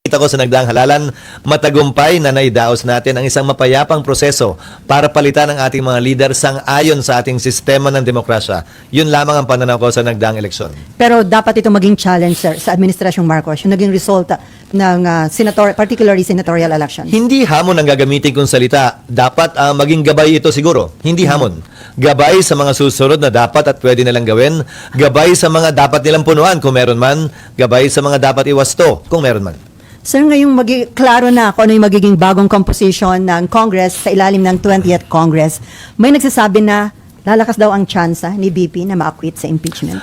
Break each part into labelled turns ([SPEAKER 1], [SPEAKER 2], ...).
[SPEAKER 1] Kita ko sa nagdaang halalan, matagumpay na naidaos natin ang isang mapayapang proseso para palitan ang ating mga leader sang-ayon sa ating sistema ng demokrasya. Yun lamang ang pananaw ko sa nagdaang eleksyon.
[SPEAKER 2] Pero dapat ito maging challenge, sir, sa Administrasyong Marcos, yung naging resulta ng particularly senatorial election.
[SPEAKER 1] Hindi hamon ang gagamitin kong salita. Dapat maging gabay ito siguro. Hindi hamon. Gabay sa mga susunod na dapat at pwede nilang gawin. Gabay sa mga dapat nilang punuan kung meron man. Gabay sa mga dapat iwasto kung meron man.
[SPEAKER 2] Sir, ngayong klaro na kung ano yung magiging bagong composition ng Congress sa ilalim ng 20th Congress, may nagsasabi na lalakas daw ang tsansa ni BP na ma-acquit sa impeachment.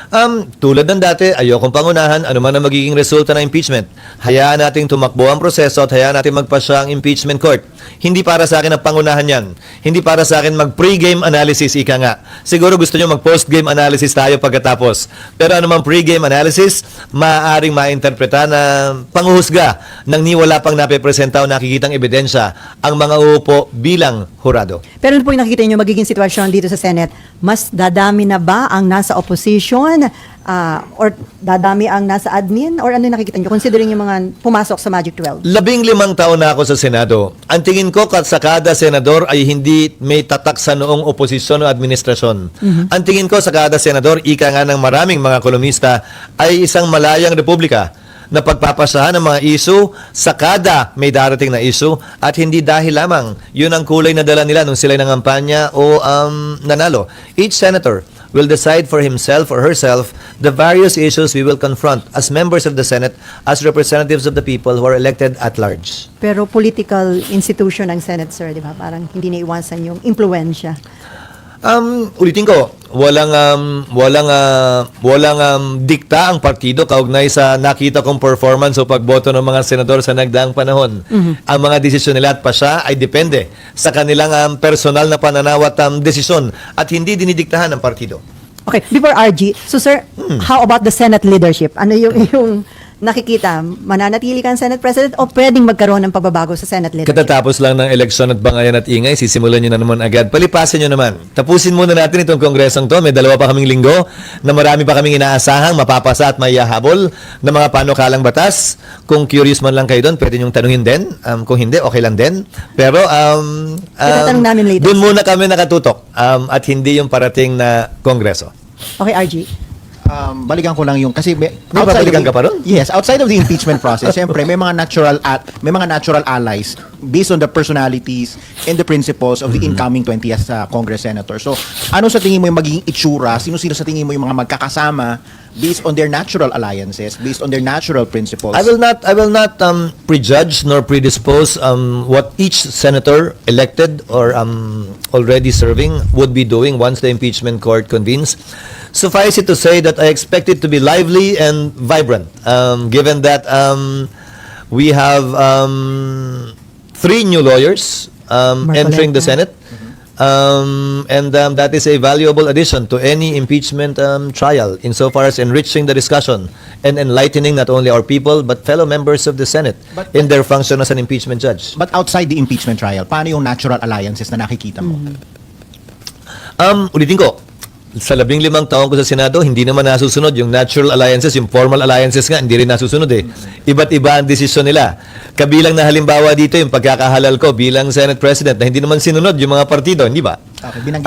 [SPEAKER 1] Tulad ng dati, ayokong pangunahan anuman ang magiging resulta ng impeachment. Hayaan nating tumakbo ang proseso at hayaan natin magpasya ang impeachment court. Hindi para sa akin ang pangunahan yan. Hindi para sa akin mag-pre-game analysis, ika nga. Siguro gusto nyo mag-post-game analysis tayo pagkatapos. Pero anumang pre-game analysis, maaaring mainterpreta na panghuhusga ng niwala pang napipresenta o nakikitang ebidensya ang mga uupo bilang hurado.
[SPEAKER 2] Pero ano po yung nakikita nyo magiging sitwasyon dito sa Senate? Mas dadami na ba ang nasa opposition or dadami ang nasa admin? Or ano yung nakikita nyo considering yung mga pumasok sa Magic 12?
[SPEAKER 1] 15 taon na ako sa Senado. Ang tingin ko sa kada senador ay hindi may tatak sa noong oposisyon o administrasyon. Ang tingin ko sa kada senador, ika nga ng maraming mga kolumnista, ay isang malayang republika na pagpapasahan ng mga isu sa kada may darating na isu at hindi dahil lamang yun ang kulay na dala nila nung sila'y nangampanya o nanalo. Each senator will decide for himself or herself the various issues we will confront as members of the Senate, as representatives of the people who are elected at large.
[SPEAKER 2] Pero political institution ang Senate, sir, di ba? Parang hindi naiwasan yung impluensya.
[SPEAKER 1] Ulitin ko, walang dikta ang partido kaugnay sa nakita kong performance o pagboto ng mga senador sa nagdaang panahon. Ang mga desisyon nila at pasya ay depende sa kanilang personal na pananaw at desisyon at hindi dinidiktahan ng partido.
[SPEAKER 2] Okay, before RG, so sir, how about the Senate leadership? Ano yung nakikita? Mananatili kang Senate President o pwedeng magkaroon ng pagbabago sa Senate leadership?
[SPEAKER 1] Katatapos lang ng eleksyon at bangayan at ingay, sisimulan nyo na naman agad. Palipasin nyo naman. Tapusin muna natin itong kongresong to. May 2 pa kaming linggo na marami pa kaming inaasahang mapapasa at maihahabol na mga panukalang batas. Kung curious man lang kayo doon, pwede nyong tanungin din. Kung hindi, okay lang din. Pero
[SPEAKER 2] Tinatanong namin later.
[SPEAKER 1] doon muna kami nakatutok at hindi yung parating na kongreso.
[SPEAKER 2] Okay, RG.
[SPEAKER 3] Balikan ko lang yung kasi
[SPEAKER 1] babalikan ka pa ron?
[SPEAKER 3] Yes, outside of the impeachment process, syempre may mga natural allies based on the personalities and the principles of the incoming 20th Congress senator. So, ano sa tingin mo yung magiging itsura? Sino-sino sa tingin mo yung mga magkakasama based on their natural alliances, based on their natural principles?
[SPEAKER 1] I will not prejudge nor predispose what each senator elected or already serving would be doing once the impeachment court convenes. Suffice it to say that I expect it to be lively and vibrant, given that we have 3 new lawyers entering the Senate. And that is a valuable addition to any impeachment trial insofar as enriching the discussion and enlightening not only our people but fellow members of the Senate in their function as an impeachment judge.
[SPEAKER 3] But outside the impeachment trial, paano yung natural alliances na nakikita mo?
[SPEAKER 1] Ulitin ko, sa 15 taon ko sa Senado, hindi naman nasusunod yung natural alliances, yung formal alliances nga, hindi rin nasusunod eh. Iba't iba ang desisyon nila. Kabilang na halimbawa dito yung pagkakahalal ko bilang Senate President na hindi naman sinunod yung mga partido, hindi ba?
[SPEAKER 3] Okay, binanggit.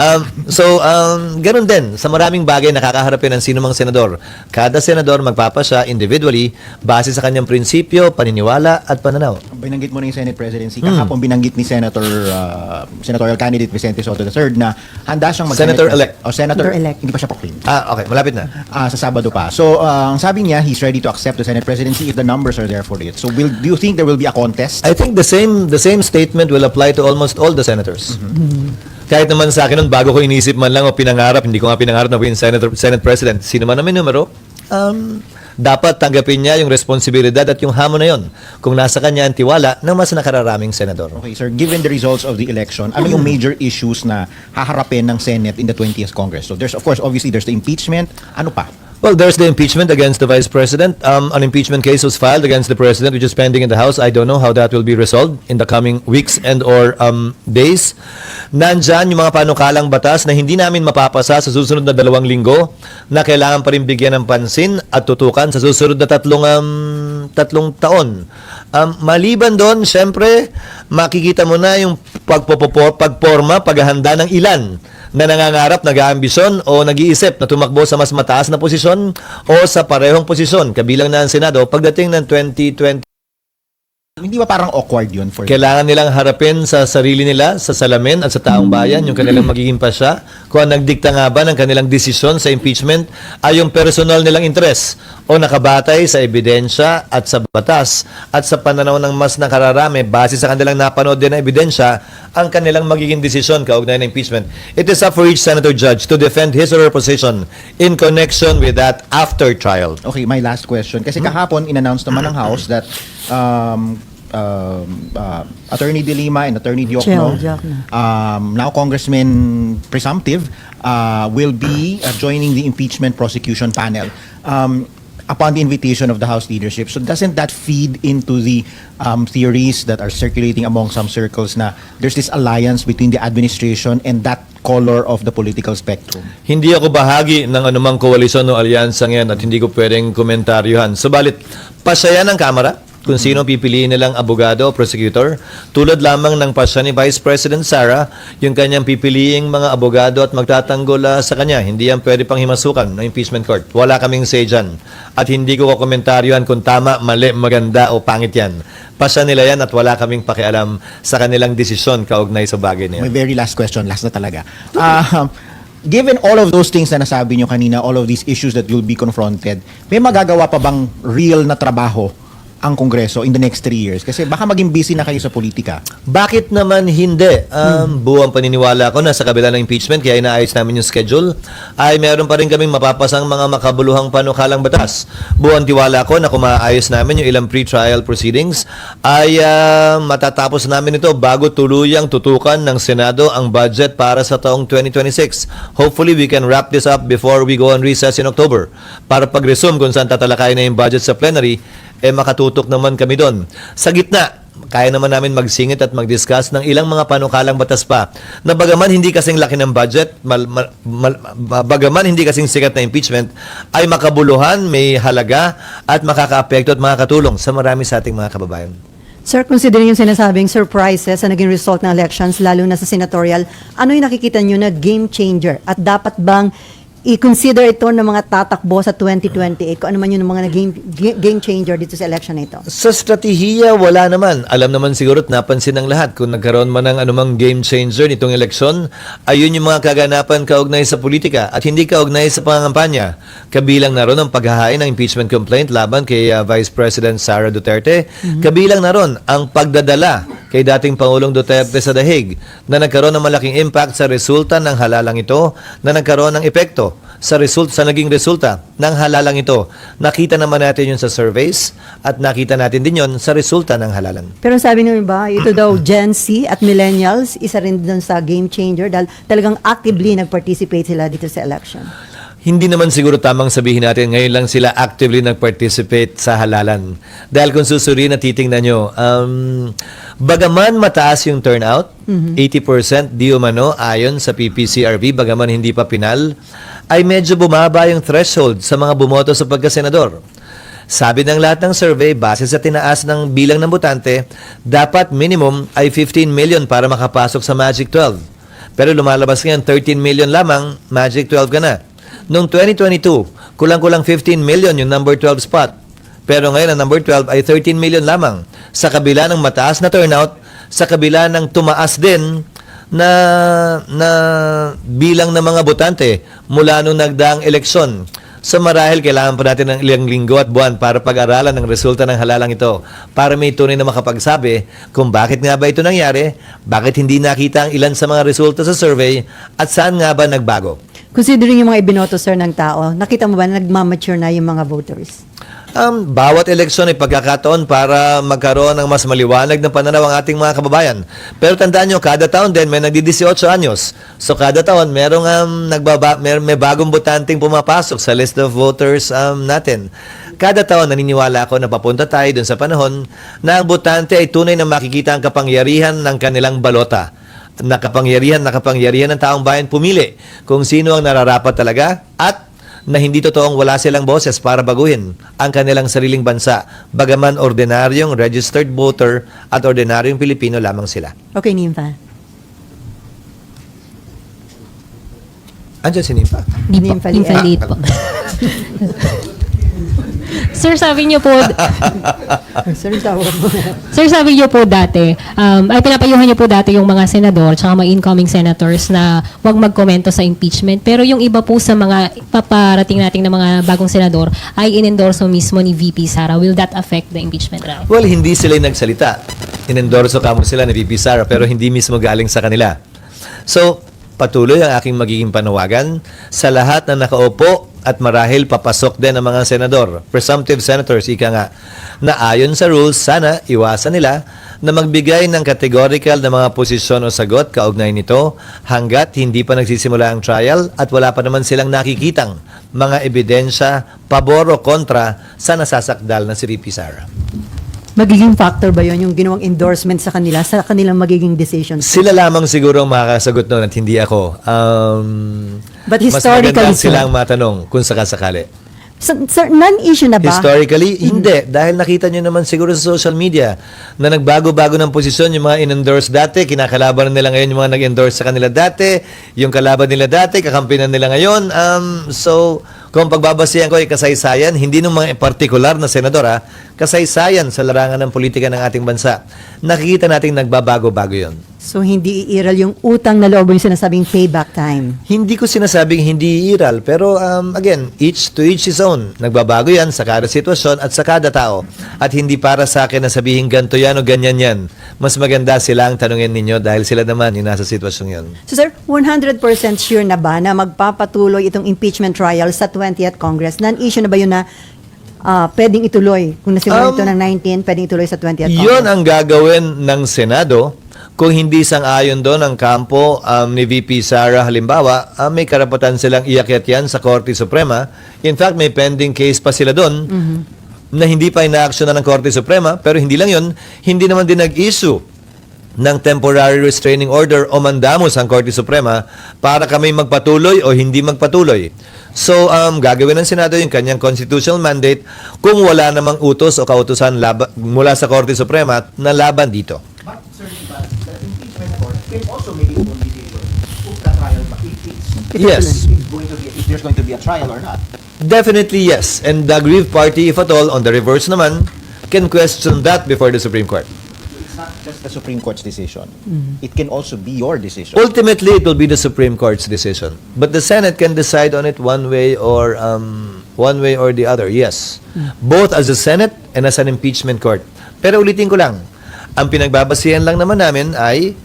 [SPEAKER 1] Ganun din, sa maraming bagay nakakaharapin ng sinumang senador. Kada senador magpapasya individually base sa kanyang prinsipyo, paniniwala at pananaw.
[SPEAKER 3] Binanggit mo na yung Senate presidency. Kahapon binanggit ni senatorial candidate Vicente Soto III na handa siyang
[SPEAKER 1] Senator-elect.
[SPEAKER 3] Senator-elect. Hindi pa siya proclaimed.
[SPEAKER 1] Okay, malapit na.
[SPEAKER 3] Sa Sabado pa. So, ang sabi niya, he's ready to accept the Senate presidency if the numbers are there for it. So, do you think there will be a contest?
[SPEAKER 1] I think the same statement will apply to almost all the senators. Kahit naman sa akin nun, bago ko inisip man lang o pinangarap, hindi ko nga pinangarap na maging Senate President, sino man na may numero, dapat tanggapin niya yung responsibilidad at yung hamon na yon kung nasa kanya ang tiwala ng mas nakararaming senador.
[SPEAKER 3] Okay, sir. Given the results of the election, ano yung major issues na haharapin ng Senate in the 20th Congress? So, there's, of course, obviously, there's the impeachment. Ano pa?
[SPEAKER 1] Well, there's the impeachment against the Vice President. An impeachment case was filed against the President, which is pending in the House. I don't know how that will be resolved in the coming weeks and or days. Nandyan yung mga panukalang batas na hindi namin mapapasa sa susunod na 2 linggo na kailangan pa rin bigyan ng pansin at tutukan sa susunod na tatlong taon. Maliban doon, syempre, makikita mo na yung pagporma, paghahanda ng ilan na nangangarap, nag-aambisyon o nag-iisip na tumakbo sa mas mataas na posisyon o sa parehong posisyon, kabilang na ang Senado, pagdating ng 2020.
[SPEAKER 3] Hindi ba parang awkward yun for you?
[SPEAKER 1] Kailangan nilang harapin sa sarili nila, sa salamin at sa taong bayan, yung kanilang magiging pasya, kung ang nagdikta nga ba ng kanilang desisyon sa impeachment ay yung personal nilang interes o nakabatay sa ebidensya at sa batas at sa pananaw ng mas nakararami base sa kanilang napanood din na ebidensya ang kanilang magiging desisyon kaugnay ng impeachment. It is up for each senator judge to defend his or her position in connection with that after trial.
[SPEAKER 3] Okay, my last question. Kasi kahapon, in-announce naman ng House that Attorney De Lima and Attorney Diokno, now Congressman Presumptive, will be joining the impeachment prosecution panel upon the invitation of the House leadership. So doesn't that feed into the theories that are circulating among some circles na there's this alliance between the administration and that color of the political spectrum?
[SPEAKER 1] Hindi ako bahagi ng anumang koalisyon o alyansa ngayon at hindi ko pwedeng komentaryohan. Subalit, pasaya ng Kamara kung sino pipiliin nilang abogado o prosecutor. Tulad lamang ng pasya ni Vice President Sara, yung kanyang pipiliing mga abogado at magtatanggol sa kanya. Hindi yan pwede pang himasukan ng impeachment court. Wala kaming say dyan. At hindi ko komentaryohan kung tama, mali, maganda o pangit yan. Pasya nila yan at wala kaming pakialam sa kanilang desisyon kaugnay sa bagay na yan.
[SPEAKER 3] My very last question, last na talaga. Given all of those things na nasabi nyo kanina, all of these issues that you'll be confronted, may magagawa pa bang real na trabaho ang Kongreso in the next 3 years? Kasi baka maging busy na kayo sa politika.
[SPEAKER 1] Bakit naman hindi? Buwang paniniwala ko na sa kabila ng impeachment, kaya inaayos namin yung schedule, ay meron pa rin kaming mapapasang mga makabuluhang panukalang batas. Buwang tiwala ko na kung maayos namin yung ilang pre-trial proceedings, ay matatapos namin ito bago tuluyang tutukan ng Senado ang budget para sa taong 2026. Hopefully, we can wrap this up before we go on recess in October. Para pag-resume kung saan tatalakay na yung budget sa plenary, makatutok naman kami doon. Sa gitna, kaya naman namin magsingit at mag-discuss ng ilang mga panukalang batas pa na bagaman hindi kasing laki ng budget, bagaman hindi kasing sikat na impeachment, ay makabuluhan, may halaga at makakaapekto at makakatulong sa marami sa ating mga kababayan.
[SPEAKER 2] Sir, considering yung sinasabing surprises sa naging result ng elections, lalo na sa senatorial, ano yung nakikita nyo na game changer? At dapat bang i-consider ito ng mga tatakbo sa 2028 kung ano man yung mga game changer dito sa election na ito?
[SPEAKER 1] Sa strategiya, wala naman. Alam naman siguro at napansin ng lahat kung nagkaroon man ng anumang game changer nitong eleksyon, ayun yung mga kaganapan kaugnay sa politika at hindi kaugnay sa pangangampanya. Kabilang na ron ang paghahain ng impeachment complaint laban kay Vice President Sara Duterte. Kabilang na ron ang pagdadala kay dating Pangulong Duterte sa dahig na nagkaroon ng malaking impact sa resulta ng halalang ito na nagkaroon ng epekto sa naging resulta ng halalang ito. Nakita naman natin yun sa surveys at nakita natin din yun sa resulta ng halalan.
[SPEAKER 2] Pero sabi nyo ba, ito daw Gen Z at Millennials, isa rin dun sa game changer dahil talagang actively nag-participate sila dito sa election.
[SPEAKER 1] Hindi naman siguro tamang sabihin natin ngayon lang sila actively nag-participate sa halalan. Dahil kung susuriin na titingnan nyo, bagaman mataas yung turnout, 80% di umano ayon sa PPCRV, bagaman hindi pa pinal, ay medyo bumaba yung threshold sa mga bumoto sa pagkasenador. Sabi ng lahat ng survey, base sa tinaas ng bilang ng botante, dapat minimum ay 15 million para makapasok sa Magic 12. Pero lumalabas ngayon 13 million lamang, Magic 12 ka na. Noong 2022, kulang-kulang 15 million yung number 12 spot. Pero ngayon ang number 12 ay 13 million lamang. Sa kabila ng mataas na turnout, sa kabila ng tumaas din na bilang ng mga botante mula nung nagdaang eleksyon. So marahil kailangan pa natin ng ilang linggo at buwan para pag-aralan ng resulta ng halalang ito para may tunay na makapagsabi kung bakit nga ba ito nangyari, bakit hindi nakita ang ilan sa mga resulta sa survey at saan nga ba nagbago.
[SPEAKER 2] Considering yung mga ibinoto, sir, ng tao, nakita mo ba na nagmamature na yung mga voters?
[SPEAKER 1] Bawat eleksyon ay pagkakataon para magkaroon ng mas maliwanag na pananaw ang ating mga kababayan. Pero tandaan nyo, kada taon din may nagdi-18 anyos. So kada taon merong may bagong botanteng pumapasok sa list of voters natin. Kada taon naniniwala ako na papunta tayo dun sa panahon na ang botante ay tunay na makikita ang kapangyarihan ng kanilang balota. Nakapangyarihan ng taong bayan pumili kung sino ang nararapat talaga at na hindi totoong wala silang boses para baguhin ang kanilang sariling bansa, bagaman ordinaryong registered voter at ordinaryong Pilipino lamang sila.
[SPEAKER 2] Okay, Nympha.
[SPEAKER 1] Andiyan si Nympha.
[SPEAKER 2] Nympha
[SPEAKER 4] Invalid po. Sir, sabi niyo po,
[SPEAKER 2] Sir, tawag mo.
[SPEAKER 4] Sir, sabi niyo po dati, ay pinapayuhan niyo po dati yung mga senador tsaka mga incoming senators na wag magkomento sa impeachment. Pero yung iba po sa mga paparating nating na mga bagong senador ay inendorso mismo ni VP Sara. Will that affect the impeachment trial?
[SPEAKER 1] Well, hindi sila yung nagsalita. Inendorso kamo sila ni VP Sara pero hindi mismo galing sa kanila. So, patuloy ang aking magiging panawagan sa lahat na nakaupo at marahil papasok din ang mga senador, presumptive senators, ika nga, na ayon sa rules, sana iwasan nila na magbigay ng categorical na mga posisyon o sagot kaugnay nito hanggat hindi pa nagsisimula ang trial at wala pa naman silang nakikitang mga ebidensya, pabor o kontra sa nasasakdal na si VP Sara.
[SPEAKER 2] Magiging factor ba yun, yung ginawang endorsement sa kanila, sa kanilang magiging decision?
[SPEAKER 1] Sila lamang siguro ang makakasagot noon at hindi ako.
[SPEAKER 2] But
[SPEAKER 1] Mas
[SPEAKER 2] historically,
[SPEAKER 1] maganda
[SPEAKER 2] sir,
[SPEAKER 1] silang matanong kung sakasakali.
[SPEAKER 2] sir, non-issue na ba?
[SPEAKER 1] Historically, hindi. Dahil nakita nyo naman siguro sa social media na nagbago-bago ng posisyon yung mga in-endorse dati, kinakalaban nila ngayon yung mga nag-endorse sa kanila dati, yung kalaban nila dati, kakampinan nila ngayon. So, kung pagbabasihan ko ay kasaysayan, hindi ng mga partikular na senador, kasaysayan sa larangan ng politika ng ating bansa. Nakikita natin nagbabago-bago yon.
[SPEAKER 2] So, hindi iiral yung utang na loob yung sinasabing payback time.
[SPEAKER 1] Hindi ko sinasabing hindi iiral, pero again, each to each his own. Nagbabago yan sa kada sitwasyon at sa kada tao. At hindi para sa akin na sabihin ganito yan o ganyan yan. Mas maganda sila ang tanungin ninyo dahil sila naman yung nasa sitwasyong yun.
[SPEAKER 2] So, sir, 100% sure na ba na magpapatuloy itong impeachment trial sa 20th Congress? Non-issue na ba yun na pwedeng ituloy? Kung nasimulan ito ng 19, pwedeng ituloy sa 20th Congress?
[SPEAKER 1] Yun ang gagawin ng Senado kung hindi sang-ayon doon ang kampo ni VP Sara halimbawa, may karapatan silang iakyat yan sa Korte Suprema. In fact, may pending case pa sila doon na hindi pa ina-actionan ng Korte Suprema. Pero hindi lang yun, hindi naman din nag-issue ng temporary restraining order o mandamos ang Korte Suprema para kami magpatuloy o hindi magpatuloy. So, gagawin ng Senado yung kanyang constitutional mandate kung wala namang utos o kautusan mula sa Korte Suprema na laban dito.
[SPEAKER 3] But, sir, the impeachment court can also make its own decision if the trial,
[SPEAKER 1] Yes.
[SPEAKER 3] if there's going to be a trial or not.
[SPEAKER 1] Definitely yes. And the aggrieved party, if at all, on the reverse naman, can question that before the Supreme Court.
[SPEAKER 3] It's not just the Supreme Court's decision. It can also be your decision.
[SPEAKER 1] Ultimately, it will be the Supreme Court's decision. But the Senate can decide on it one way or the other. Yes. Both as a Senate and as an impeachment court. Pero ulitin ko lang, ang pinagbabasihan lang naman namin ay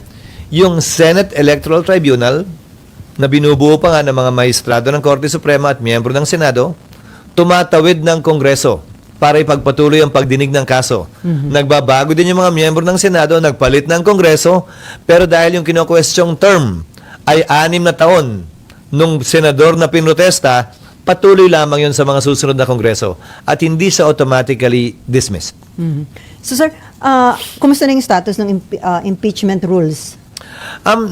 [SPEAKER 1] yung Senate Electoral Tribunal na binubuo pa nga ng mga maestrado ng Korte Suprema at miyembro ng Senado, tumatawid ng Kongreso para ipagpatuloy ang pagdinig ng kaso. Nagbabago din yung mga miyembro ng Senado, nagpalit ng Kongreso, pero dahil yung kino-questioning term ay 6 na taon nung senador na pinrotesta, patuloy lamang yun sa mga susunod na Kongreso at hindi siya automatically dismissed.
[SPEAKER 2] So, sir, kumusta na yung status ng impeachment rules?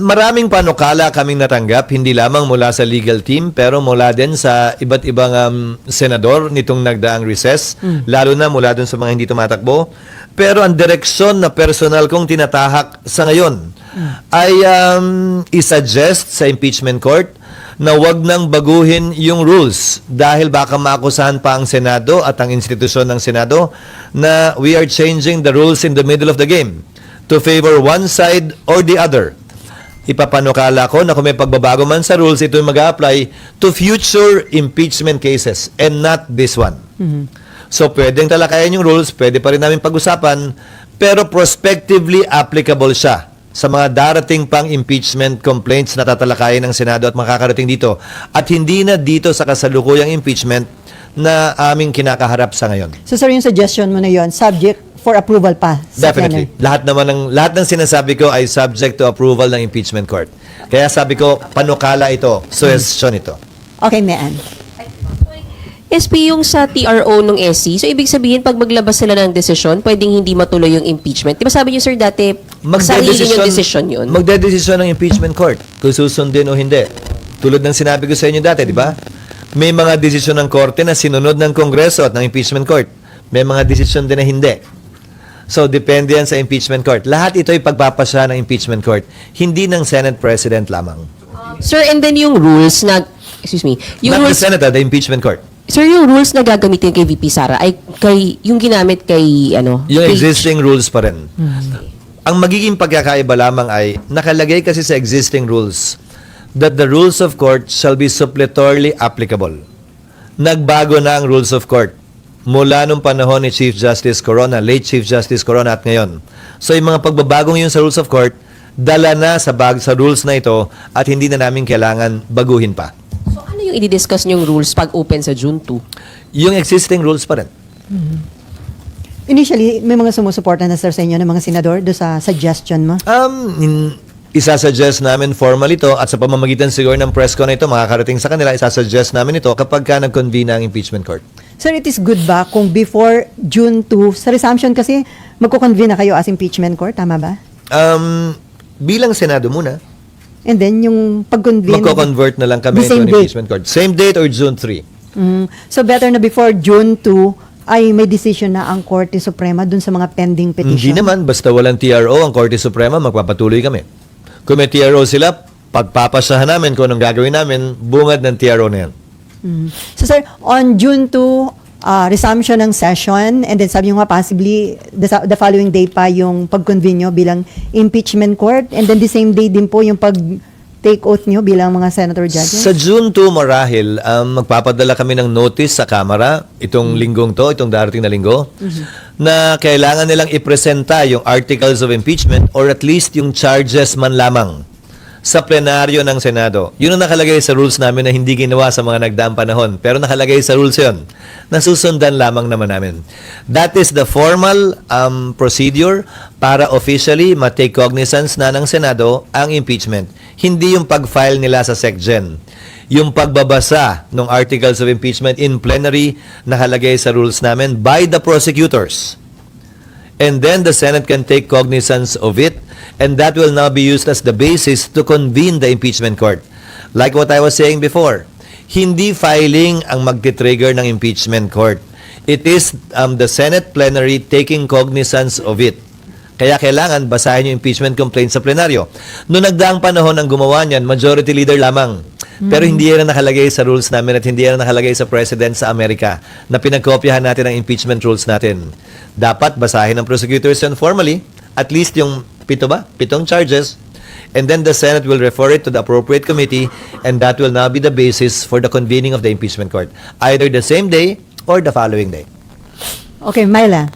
[SPEAKER 1] Maraming panukala kaming natanggap, hindi lamang mula sa legal team, pero mula din sa iba't ibang senador nitong nagdaang recess, lalo na mula dun sa mga hindi tumatakbo. Pero ang direksyon na personal kong tinatahak sa ngayon ay isuggest sa impeachment court na wag nang baguhin yung rules dahil baka maakusahan pa ang Senado at ang institusyon ng Senado na we are changing the rules in the middle of the game to favor one side or the other. Ipapanukala ko na kung may pagbabago man sa rules, ito yung mag-a-apply to future impeachment cases and not this one. So, pwedeng talakayan yung rules, pwede pa rin namin pag-usapan, pero prospectively applicable siya sa mga darating pang impeachment complaints na tatalakayin ng Senado at makakarating dito. At hindi na dito sa kasalukuyang impeachment na aming kinakaharap sa ngayon.
[SPEAKER 2] So sir, yung suggestion mo na yon, subject for approval pa sa
[SPEAKER 1] Definitely.
[SPEAKER 2] Plenary.
[SPEAKER 1] Lahat ng sinasabi ko ay subject to approval ng impeachment court. Kaya sabi ko, panukala ito, suggestion ito.
[SPEAKER 2] Okay, Mean.
[SPEAKER 5] SP yung sa TRO ng SC. So, ibig sabihin, pag maglabas sila ng desisyon, pwedeng hindi matuloy yung impeachment. Di ba sabi niyo, sir, dati, sarili yung desisyon yun?
[SPEAKER 1] Magdedesisyon ng impeachment court kung susundin o hindi. Tulad ng sinabi ko sa inyo dati, di ba? May mga desisyon ng korte na sinunod ng Kongreso at ng impeachment court. May mga desisyon din na hindi. So, depende yan sa impeachment court. Lahat ito ay pagpapasya ng impeachment court, hindi ng Senate President lamang.
[SPEAKER 5] Sir, and then yung rules na, yung
[SPEAKER 1] Not the
[SPEAKER 5] rules,
[SPEAKER 1] Senate, the impeachment court.
[SPEAKER 5] sir, yung rules na gagamitin kay VP Sara ay yung ginamit kay,
[SPEAKER 1] Yung
[SPEAKER 5] kay-
[SPEAKER 1] existing rules pa rin. Ang magiging pagkakaiba lamang ay nakalagay kasi sa existing rules that the rules of court shall be suppletorily applicable. Nagbago na ang rules of court mula nung panahon ni Chief Justice Corona, late Chief Justice Corona at ngayon. So yung mga pagbabagong yun sa rules of court, dala na sa rules na ito at hindi na namin kailangan baguhin pa.
[SPEAKER 5] So, ano yung i-discuss niyong rules pag open sa June 2?
[SPEAKER 1] Yung existing rules pa rin.
[SPEAKER 2] Initially, may mga sumusuporta na sir sa inyo ng mga senador do sa suggestion mo?
[SPEAKER 1] Isasuggest namin formally ito at sa pamamagitan siguro ng press ko na ito, makakarating sa kanila, isasuggest namin ito kapag ka nag-convene ang impeachment court.
[SPEAKER 2] Sir, it is good ba kung before June 2, sa resumption kasi, magko-convene na kayo as impeachment court, tama ba?
[SPEAKER 1] Bilang Senado muna,
[SPEAKER 2] And then, yung pag-convene...
[SPEAKER 1] magko-convert na lang kami
[SPEAKER 2] The
[SPEAKER 1] into
[SPEAKER 2] same
[SPEAKER 1] an
[SPEAKER 2] date.
[SPEAKER 1] impeachment court. Same date or June 3?
[SPEAKER 2] So, better na before June 2, ay may decision na ang Korte Suprema dun sa mga pending petition?
[SPEAKER 1] Hindi naman, basta walang TRO ang Korte Suprema, magpapatuloy kami. Kung may TRO sila, pagpapasahan namin kung anong gagawin namin, bungad ng TRO na yan.
[SPEAKER 2] So, sir, on June 2, resumption ng session, and then sabi nyo nga possibly the following day pa yung pag-convene nyo bilang impeachment court, and then the same day din po yung pag-take oath nyo bilang mga senator judges?
[SPEAKER 1] Sa June 2 marahil, magpapadala kami ng notice sa Kamara itong linggong to, itong darating na linggo, na kailangan nilang ipresenta yung articles of impeachment or at least yung charges man lamang sa plenaryo ng Senado. Yun ang nakalagay sa rules namin na hindi ginawa sa mga nagdaang panahon. Pero nakalagay sa rules yun. Nasusundan lamang naman namin. That is the formal procedure para officially ma-take cognizance na ng Senado ang impeachment. Hindi yung pag-file nila sa SecGen. Yung pagbabasa ng articles of impeachment in plenary nakalagay sa rules namin by the prosecutors. And then the Senate can take cognizance of it, and that will now be used as the basis to convene the impeachment court. Like what I was saying before, hindi filing ang magti-trigger ng impeachment court. It is the Senate plenary taking cognizance of it. Kaya kailangan basahin yung impeachment complaint sa plenaryo. Noong nagdaang panahon ang gumawa niyan, majority leader lamang. Pero hindi yan nakalagay sa rules namin at hindi yan nakalagay sa President sa Amerika na pinagkopyahan natin ang impeachment rules natin. Dapat basahin ng prosecutors yan formally, at least yung pitong charges, and then the Senate will refer it to the appropriate committee, and that will now be the basis for the convening of the impeachment court, either the same day or the following day.
[SPEAKER 2] Okay, Myla.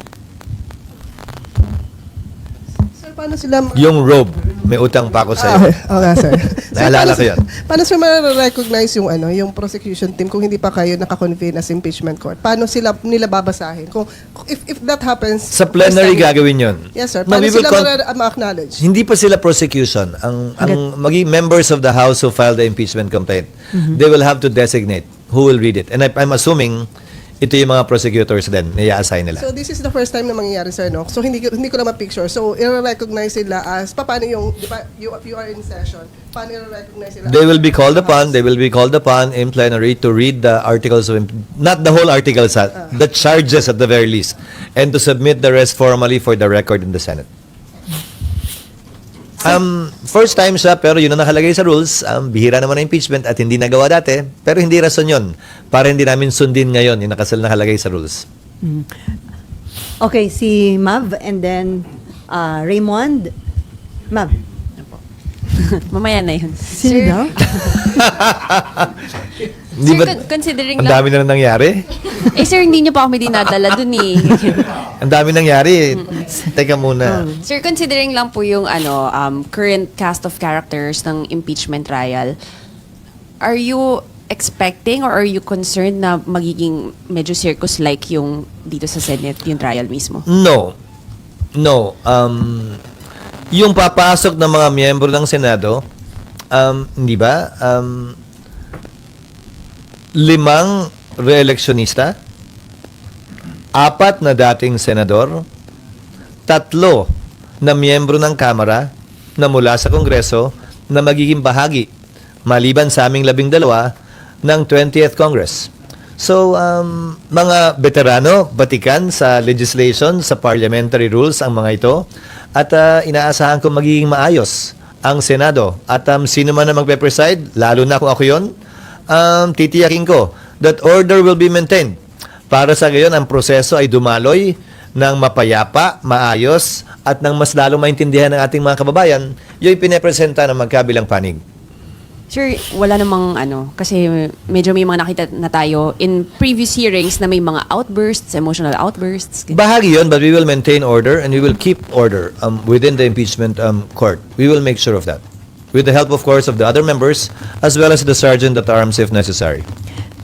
[SPEAKER 6] Sir, paano sila...
[SPEAKER 1] Yung robe, may utang pa ako sa'yo.
[SPEAKER 6] Okay, sir.
[SPEAKER 1] Naalala ko yan.
[SPEAKER 6] Paano sir ma-recognize yung prosecution team kung hindi pa kayo nakakonvene as impeachment court? Paano nila babasahin? Kung if that happens...
[SPEAKER 1] Sa plenary
[SPEAKER 6] first time-
[SPEAKER 1] gagawin yun.
[SPEAKER 6] Yes, sir.
[SPEAKER 1] No,
[SPEAKER 6] Paano
[SPEAKER 1] we will
[SPEAKER 6] sila ma-acknowledge?
[SPEAKER 1] Hindi pa sila prosecution. Ang maging members of the House who filed the impeachment complaint, they will have to designate who will read it. And I'm assuming ito yung mga prosecutors din na i-assign nila.
[SPEAKER 6] So this is the first time na mangyayari, sir, no? So hindi ko na ma-picture. So i-recognize sila as paano yung, di ba, you are in session. Paano i-recognize sila?
[SPEAKER 1] They will be called upon in plenary to read the articles of not the whole articles, the charges at the very least, and to submit the rest formally for the record in the Senate. First time siya, pero yun ang nakalagay sa rules. Bihira naman ang impeachment at hindi nagawa dati, pero hindi rason yun para hindi namin sundin ngayon yung nakalagay sa rules.
[SPEAKER 2] Okay, si Mav, and then Raymond. Mav.
[SPEAKER 7] Mamaya na yun.
[SPEAKER 2] Sino daw?
[SPEAKER 1] Di
[SPEAKER 7] Sir,
[SPEAKER 1] ba,
[SPEAKER 7] considering
[SPEAKER 1] ang
[SPEAKER 7] lang...
[SPEAKER 1] dami na nangyari?
[SPEAKER 7] Sir, hindi niyo pa kami dinadala dun eh.
[SPEAKER 1] Ang dami nangyari. Teka muna.
[SPEAKER 7] Sir, considering lang po yung current cast of characters ng impeachment trial, are you expecting or are you concerned na magiging medyo circus-like yung dito sa Senate, yung trial mismo?
[SPEAKER 1] No. No. Yung papasok ng mga miyembro ng Senado, hindi ba? 5 re-electionista, 4 na dating senador, 3 na miyembro ng Kamara na mula sa Kongreso na magiging bahagi, maliban sa aming 12, ng 20th Congress. So, mga veterano, batikan sa legislation, sa parliamentary rules ang mga ito, at inaasahan ko magiging maayos ang Senado. At sino man na magpe-preside, lalo na kung ako yun, titiyakin ko that order will be maintained. Para sa gayon, ang proseso ay dumaloy ng mapayapa, maayos, at ng mas lalong maintindihan ng ating mga kababayan, yung pinepresenta ng magkabilang panig.
[SPEAKER 7] Sir, wala namang kasi medyo may mga nakita na tayo in previous hearings na may mga outbursts, emotional outbursts.
[SPEAKER 1] Bahagi yun, but we will maintain order and we will keep order within the impeachment court. We will make sure of that. With the help, of course, of the other members as well as the sergeant at arms if necessary.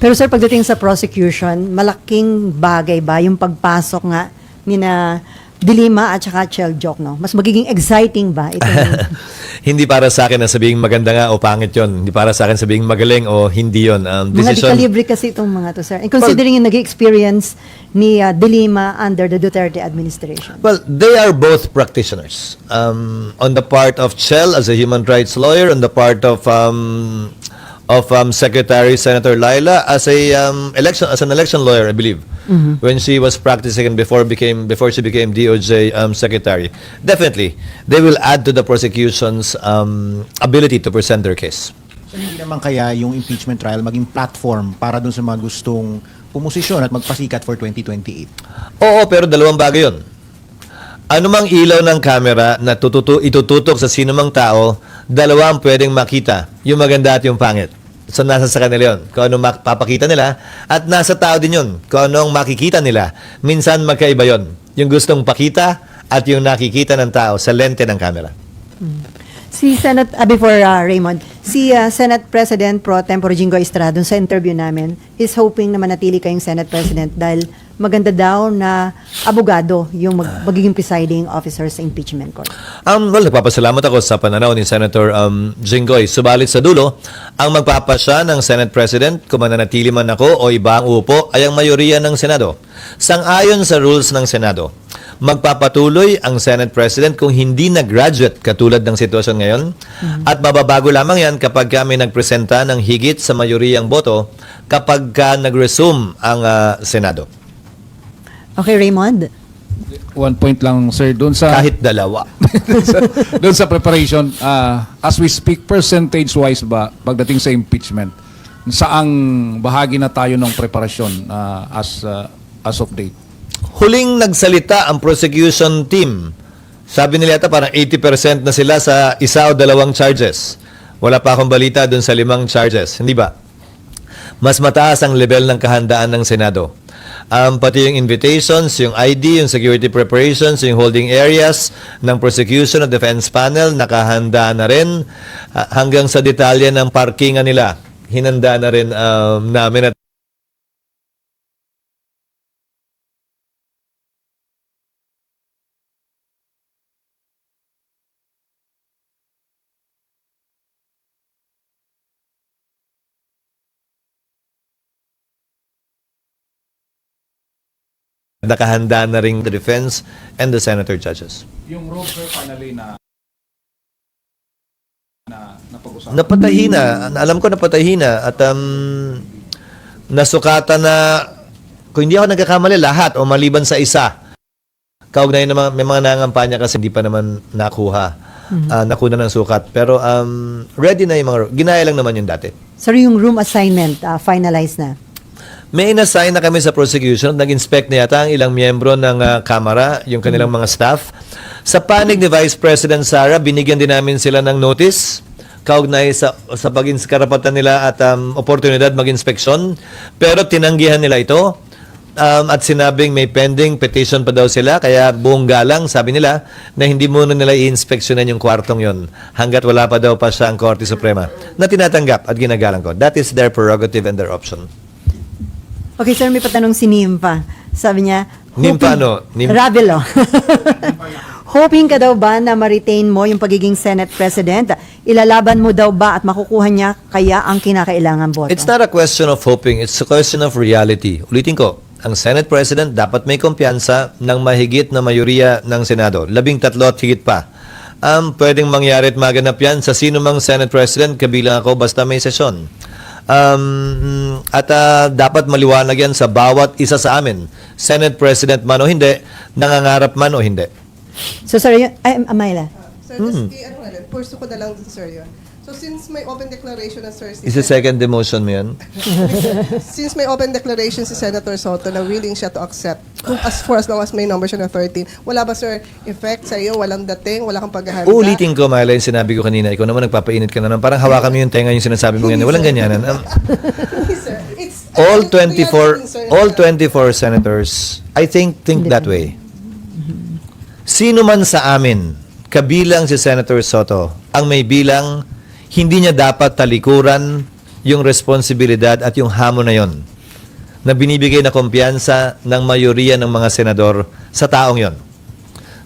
[SPEAKER 2] Pero sir, pagdating sa prosecution, malaking bagay ba yung pagpasok nga ni na Dilima at saka Chel Joc, no? Mas magiging exciting ba ito?
[SPEAKER 1] Hindi para sa akin na sabihing maganda nga o pangit yun. Hindi para sa akin sabihing magaling o hindi yun.
[SPEAKER 2] Mga di-calibre kasi itong mga to, sir. And considering yung nag-experience ni Dilima under the Duterte administration.
[SPEAKER 1] Well, they are both practitioners. On the part of Chel as a human rights lawyer, on the part of Secretary Senator Laila as an election lawyer, I believe, when she was practicing and before she became DOJ secretary. Definitely, they will add to the prosecution's ability to present their case.
[SPEAKER 3] So, hindi naman kaya yung impeachment trial maging platform para dun sa mga gustong pumosisyon at magpasikat for 2028?
[SPEAKER 1] Oo, pero dalawang bagay yun. Anumang ilaw ng kamera na itututok sa sinumang tao, dalawa ang pwedeng makita, yung maganda at yung pangit. So, nasa sa kanila yun. Kung anong papakita nila. At nasa tao din yun. Kung anong makikita nila. Minsan magkaiba yun. Yung gustong pakita at yung nakikita ng tao sa lente ng camera.
[SPEAKER 2] Si Senate, Raymond, si Senate President Pro Tempore Jingo Estrada sa interview namin is hoping na manatili kayong Senate President dahil maganda daw na abogado yung magiging presiding officer sa impeachment court.
[SPEAKER 1] Well, nagpapasalamat ako sa pananaw ni Senator Jinggoy. Subalit sa dulo, ang magpapasya ng Senate President, kung mananatili man ako o iba ang upo, ay ang mayoriya ng Senado. Sang-ayon sa rules ng Senado, magpapatuloy ang Senate President kung hindi na-graduate katulad ng sitwasyon ngayon at mababago lamang yan kapag kami nagpresenta ng higit sa mayoriyang boto kapag nag-resume ang Senado.
[SPEAKER 2] Okay, Raymond?
[SPEAKER 8] One point lang, sir, doon sa
[SPEAKER 1] Kahit dalawa.
[SPEAKER 8] doon sa preparation, as we speak, percentage-wise ba, pagdating sa impeachment, saang bahagi na tayo ng preparasyon as of date?
[SPEAKER 1] Huling nagsalita ang prosecution team. Sabi nila yata parang 80% na sila sa isa o dalawang charges. Wala pa akong balita dun sa 5 charges. Hindi ba? Mas mataas ang level ng kahandaan ng Senado. Pati yung invitations, yung ID, yung security preparations, yung holding areas ng prosecution at defense panel, nakahanda na rin. Hanggang sa detalye ng parkingan nila, hinanda na rin namin at nakahanda na rin the defense and the senator judges.
[SPEAKER 8] Yung role, sir, finally na napag-usapan.
[SPEAKER 1] Napatahina. Alam ko napatahina at nasukatan na kung hindi ako nagkakamali lahat o maliban sa isa. Kaugnay na may mga nangangampanya kasi hindi pa naman nakuha. Nakuna ng sukat. Pero ready na yung mga ginaya lang naman yung dati.
[SPEAKER 2] Sir, yung room assignment, finalized na.
[SPEAKER 1] May inassign na kami sa prosecution. Nag-inspect na yata ang ilang miyembro ng Kamara, yung kanilang mga staff. Sa panig ni Vice President Sara, binigyan din namin sila ng notice kaugnay sa karapatan nila at oportunidad mag-inspeksyon. Pero tinanggihan nila ito. at sinabing may pending petition pa daw sila, kaya buong galang, sabi nila, na hindi muna nila i-inspeksyonan yung kwartong yon hanggat wala pa daw pa siya ang Korte Suprema na tinatanggap at ginagalang ko. That is their prerogative and their option.
[SPEAKER 2] Okay, sir, may patanong si Nimpa. Sabi niya,
[SPEAKER 1] Nimpa ano?
[SPEAKER 2] Ravelo. Hoping ka daw ba na ma-retain mo yung pagiging Senate President? Ilalaban mo daw ba at makukuha niya kaya ang kinakailangan boto?
[SPEAKER 1] It's not a question of hoping, it's a question of reality. Ulitin ko, ang Senate President dapat may kumpiyansa ng mahigit na mayoriya ng Senado. 13 at higit pa. Pwedeng mangyari at maganap yan sa sino mang Senate President, kabilang ako, basta may sesyon. Dapat maliwanag yan sa bawat isa sa amin. Senate President man o hindi, nangangarap man o hindi.
[SPEAKER 2] So, sir, Amayla.
[SPEAKER 6] Sir, ano nga lang, purso ko na lang, sir, yun. So, since may open declaration na, sir,
[SPEAKER 1] Is the second demotion mo yan?
[SPEAKER 6] since may open declaration si Senator Soto na willing siya to accept, for as long as may number siya na 13, wala ba, sir, effect sa iyo? Walang dating? Wala kang paghahanda?
[SPEAKER 1] Uulitin ko, Myla, yung sinabi ko kanina. Ikaw naman nagpapainit ka na naman. Parang hawakan mo yung tenga yung sinasabi mo ganyan. Walang ganyanan.
[SPEAKER 6] Sir, it's
[SPEAKER 1] all
[SPEAKER 6] reality, sir,
[SPEAKER 1] 24 senators, I think that way. Sino man sa amin, kabilang si Senator Soto, ang may bilang, hindi niya dapat talikuran yung responsibilidad at yung hamon na yon na binibigay na kumpiyansa ng mayoriya ng mga senador sa taong yon.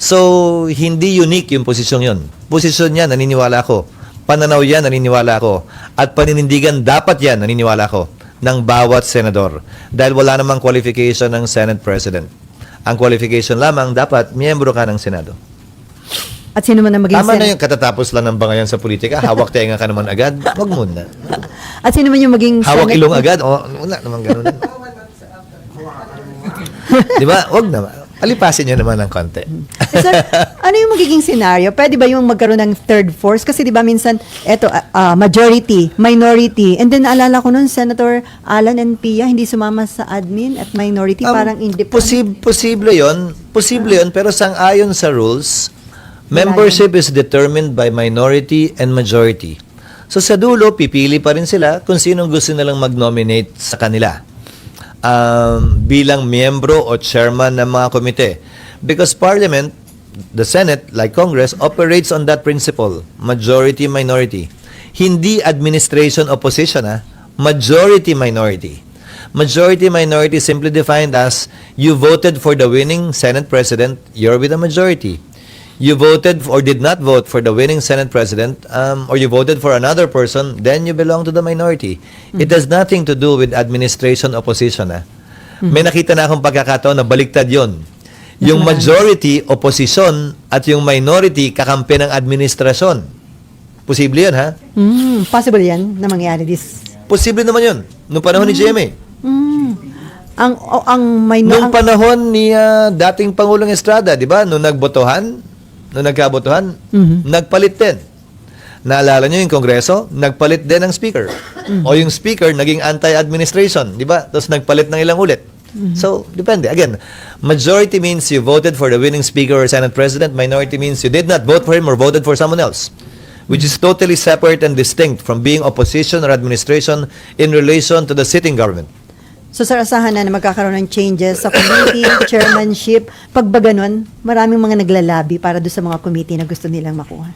[SPEAKER 1] So, hindi unique yung posisyong yon. Posisyon yan, naniniwala ako. Pananaw yan, naniniwala ako. At paninindigan dapat yan, naniniwala ako, ng bawat senador. Dahil wala namang qualification ng Senate President. Ang qualification lamang, dapat miyembro ka ng Senado.
[SPEAKER 2] At sino man ang maging
[SPEAKER 1] Tama na
[SPEAKER 2] Senate?
[SPEAKER 1] yung katatapos lang ng bangayan sa politika. Hawak tenga ka naman agad. Wag muna.
[SPEAKER 2] At sino man yung maging
[SPEAKER 1] Hawak
[SPEAKER 2] Senate?
[SPEAKER 1] ilong agad. O, wala naman ganun. Di ba? Wag naman. Alipasin nyo naman ng konti.
[SPEAKER 2] Sir, ano yung magiging scenario? Pwede ba yung magkaroon ng third force? Kasi di ba minsan, eto, majority, minority, and then naalala ko nun, Senator Alan and Pia, hindi sumama sa admin at minority, parang independent.
[SPEAKER 1] Posible yon, pero sang-ayon sa rules, membership is determined by minority and majority. So sa dulo, pipili pa rin sila kung sinong gusto nilang mag-nominate sa kanila bilang miyembro o chairman ng mga komite. Because Parliament, the Senate, like Congress, operates on that principle, majority-minority. Hindi administration opposition, majority-minority. Majority-minority simply defined as you voted for the winning Senate President, you're with the majority. You voted or did not vote for the winning Senate President, or you voted for another person, then you belong to the minority. It has nothing to do with administration opposition. May nakita na akong pagkakataon na baliktad yon. Yung majority, opposition, at yung minority, kakampi ng administrasyon. Posible yun, ha?
[SPEAKER 2] Possible yan na mangyari this.
[SPEAKER 1] Posible naman yun. Noong panahon ni GMA. Noong panahon ni dating Pangulong Estrada, di ba? Noong nagkabotohan, nagpalit din. Naalala nyo yung Kongreso? Nagpalit din ng speaker. O yung speaker, naging anti-administration, di ba? Tapos nagpalit ng ilang ulit. So, depende. Again, majority means you voted for the winning speaker or Senate President. Minority means you did not vote for him or voted for someone else, which is totally separate and distinct from being opposition or administration in relation to the sitting government.
[SPEAKER 2] So, sir, asahan na magkakaroon ng changes sa committee, chairmanship. Pag ba ganun, maraming mga naglalabi para doon sa mga committee na gusto nilang makuha.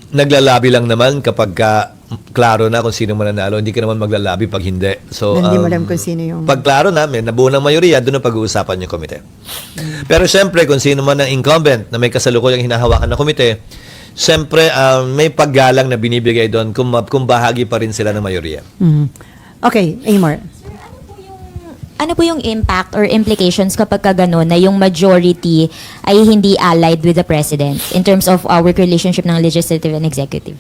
[SPEAKER 1] Naglalabi lang naman kapag klaro na kung sino mananalo. Hindi ka naman maglalabi pag hindi. So,
[SPEAKER 2] Hindi mo alam kung sino yung...
[SPEAKER 1] pag klaro na, may nabuo ng mayoriya, doon na pag-uusapan yung komite. Pero syempre, kung sino man ang incumbent na may kasalukuyang hinahawakan na komite, syempre, may paggalang na binibigay doon kung bahagi pa rin sila ng mayoriya.
[SPEAKER 2] Okay, Amor.
[SPEAKER 9] Ano po yung impact or implications kapag gano'n na yung majority ay hindi allied with the president in terms of our relationship ng legislative and executive?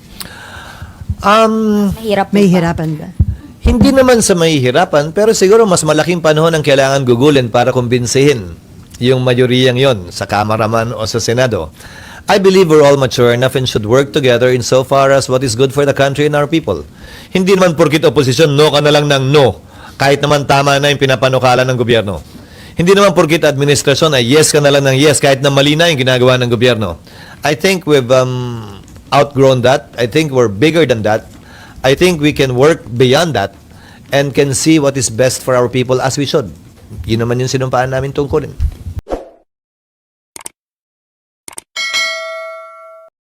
[SPEAKER 9] Mahirap po
[SPEAKER 2] May
[SPEAKER 9] ba?
[SPEAKER 2] hirapan ba?
[SPEAKER 1] Hindi naman sa mahihirapan, pero siguro mas malaking panahon ang kailangan gugulin para kumbinsihin yung mayoriyang yon sa Kamara man o sa Senado. I believe we're all mature enough and should work together insofar as what is good for the country and our people. Hindi naman porkit opposition, no ka na lang ng no, kahit naman tama na yung pinapanukala ng gobyerno. Hindi naman porkit administrasyon ay yes ka na lang ng yes, kahit na mali na yung ginagawa ng gobyerno. I think we've outgrown that. I think we're bigger than that. I think we can work beyond that. and can see what is best for our people as we should. Yun naman yung sinumpaan namin tungkulin.